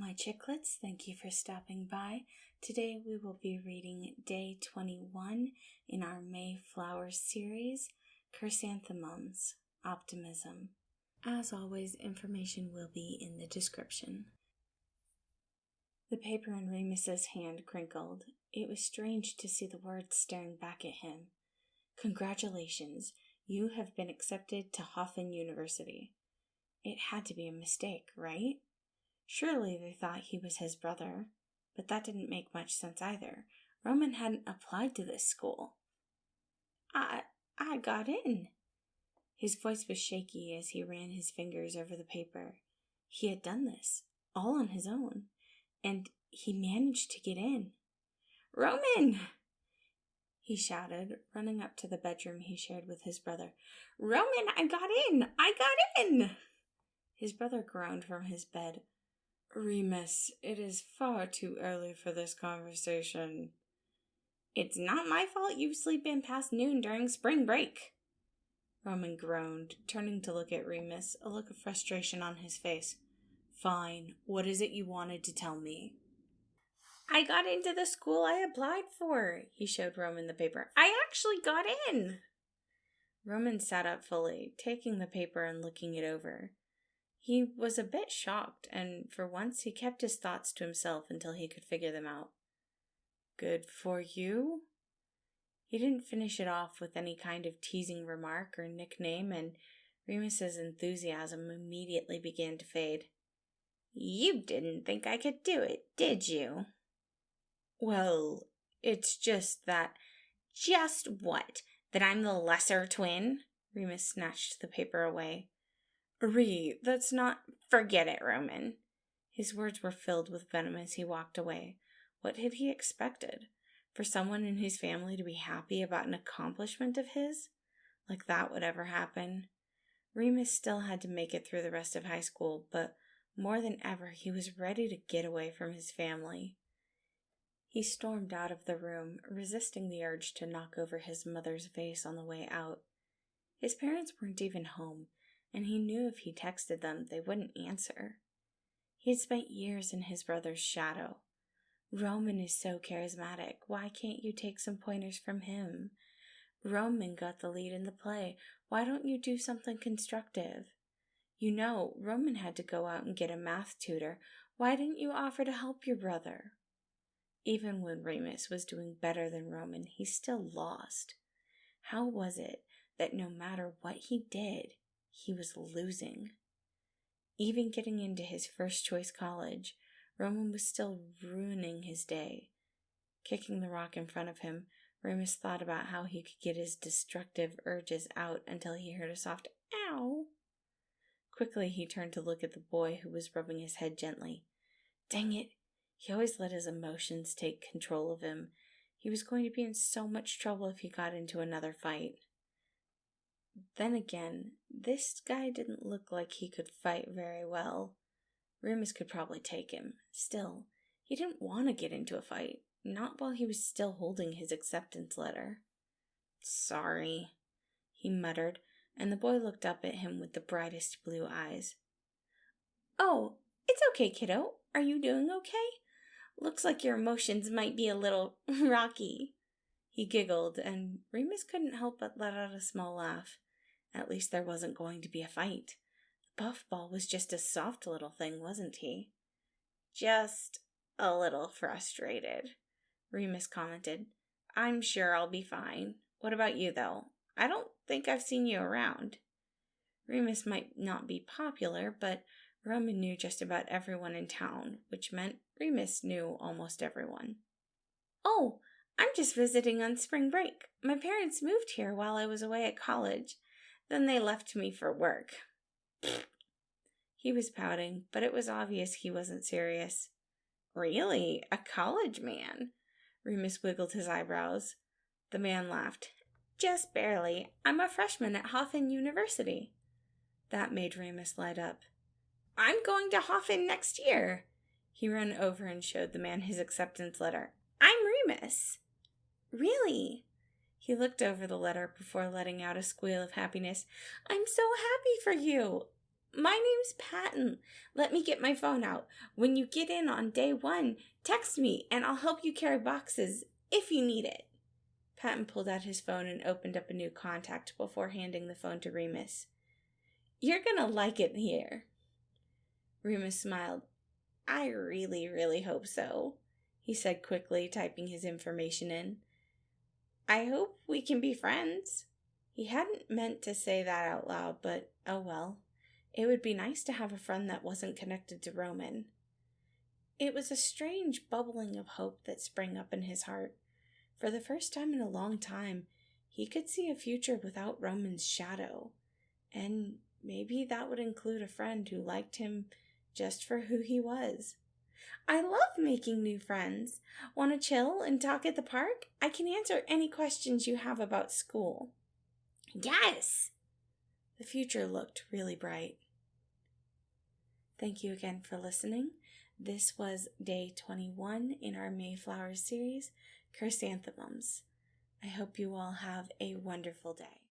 my chicklets, thank you for stopping by. Today we will be reading day 21 in our Mayflower series, Chyrsanthemums, Optimism. As always, information will be in the description. The paper in Remus's hand crinkled. It was strange to see the words staring back at him. Congratulations, you have been accepted to Hoffen University. It had to be a mistake, right? Surely they thought he was his brother, but that didn't make much sense either. Roman hadn't applied to this school. I got in. His voice was shaky as he ran his fingers over the paper. He had done this, all on his own, and he managed to get in. Roman! He shouted, running up to the bedroom he shared with his brother. Roman, I got in! I got in! His brother groaned from his bed. Remus, it is far too early for this conversation. It's not my fault you sleep in past noon during spring break. Roman groaned, turning to look at Remus, a look of frustration on his face. Fine, what is it you wanted to tell me? I got into the school I applied for, he showed Roman the paper. I actually got in. Roman sat up fully, taking the paper and looking it over. He was a bit shocked, and for once he kept his thoughts to himself until he could figure them out. Good for you? He didn't finish it off with any kind of teasing remark or nickname, and Remus's enthusiasm immediately began to fade. You didn't think I could do it, did you? Well, it's just that... Just what? That I'm the lesser twin? Remus snatched the paper away. That's not... Forget it, Roman. His words were filled with venom as he walked away. What had he expected? For someone in his family to be happy about an accomplishment of his? Like that would ever happen? Remus still had to make it through the rest of high school, but more than ever he was ready to get away from his family. He stormed out of the room, resisting the urge to knock over his mother's vase on the way out. His parents weren't even home, and he knew if he texted them, they wouldn't answer. He had spent years in his brother's shadow. Roman is so charismatic. Why can't you take some pointers from him? Roman got the lead in the play. Why don't you do something constructive? You know, Roman had to go out and get a math tutor. Why didn't you offer to help your brother? Even when Remus was doing better than Roman, he still lost. How was it that no matter what he did, he was losing? Even getting into his first choice college, Roman was still ruining his day. Kicking the rock in front of him, Remus thought about how he could get his destructive urges out until he heard a soft ow. Quickly he turned to look at the boy who was rubbing his head gently. Dang it, he always let his emotions take control of him. He was going to be in so much trouble if he got into another fight. Then again, this guy didn't look like he could fight very well. Remus could probably take him. Still, he didn't want to get into a fight, not while he was still holding his acceptance letter. Sorry, he muttered, and the boy looked up at him with the brightest blue eyes. Oh, it's okay, kiddo. Are you doing okay? Looks like your emotions might be a little rocky. He giggled, and Remus couldn't help but let out a small laugh. At least there wasn't going to be a fight. Puffball was just a soft little thing, wasn't he? Just a little frustrated, Remus commented. I'm sure I'll be fine. What about you, though? I don't think I've seen you around. Remus might not be popular, but Roman knew just about everyone in town, which meant Remus knew almost everyone. Oh, I'm just visiting on spring break. My parents moved here while I was away at college. Then they left me for work. He was pouting, but it was obvious he wasn't serious. Really? A college man? Remus wiggled his eyebrows. The man laughed. Just barely. I'm a freshman at Hoffen University. That made Remus light up. I'm going to Hoffen next year. He ran over and showed the man his acceptance letter. I'm Remus. Really? He looked over the letter before letting out a squeal of happiness. I'm so happy for you. My name's Patton. Let me get my phone out. When you get in on day 1, text me and I'll help you carry boxes if you need it. Patton pulled out his phone and opened up a new contact before handing the phone to Remus. You're gonna like it here. Remus smiled. I really hope so, he said quickly, typing his information in. I hope we can be friends. He hadn't meant to say that out loud, but oh well. It would be nice to have a friend that wasn't connected to Roman. It was a strange bubbling of hope that sprang up in his heart. For the first time in a long time, he could see a future without Roman's shadow. And maybe that would include a friend who liked him just for who he was. I love making new friends. Want to chill and talk at the park? I can answer any questions you have about school. Yes! The future looked really bright. Thank you again for listening. This was day 21 in our Mayflower series, Chyrsanthemums. I hope you all have a wonderful day.